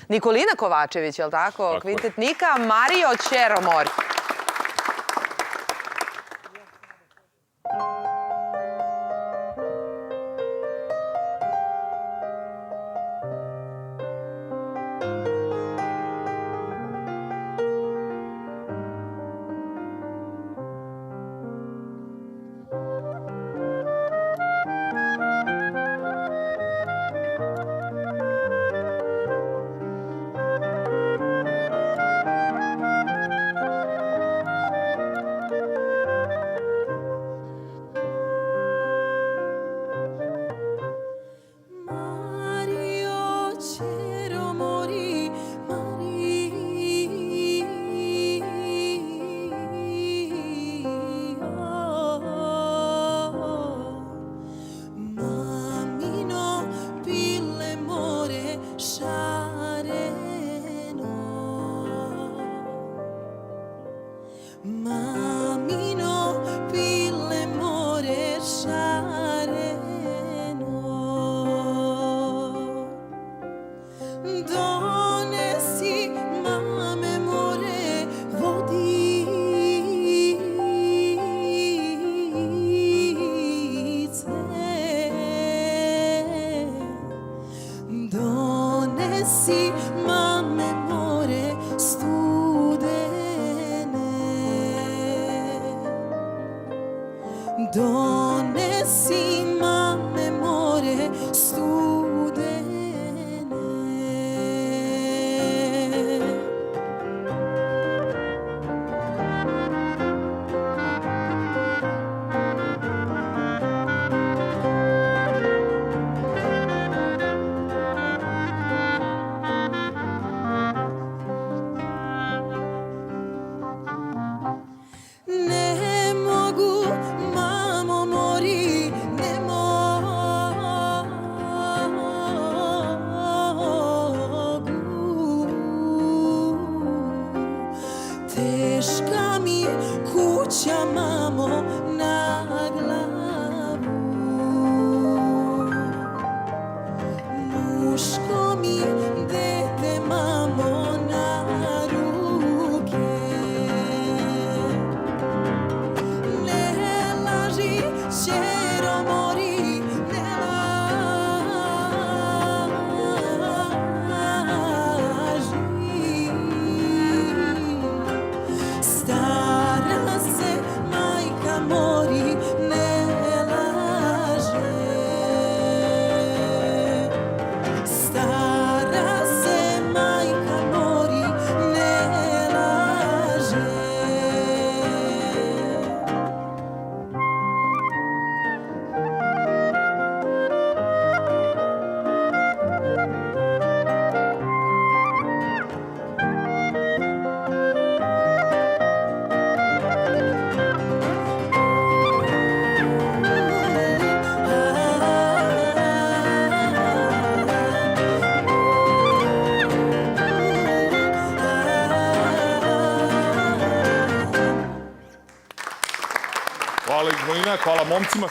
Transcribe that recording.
Nikolina Kovačević, je li tako? Kvintet Nika, Mario Ćeromor. Mamino pile more šareno, donesi mame more vodice, donesi mame more donesi mame more studene. Ne mogu, mamo, mori, ne mogu. Teška mi je kuća, mamo, na glavu. Muško mi je dete, mamo, na ruke. Ćeromori, ne laži. Stara se majka mori, ne laže. Stara se majka mori, ne laže. Hvala Nikolina, hvala momcima.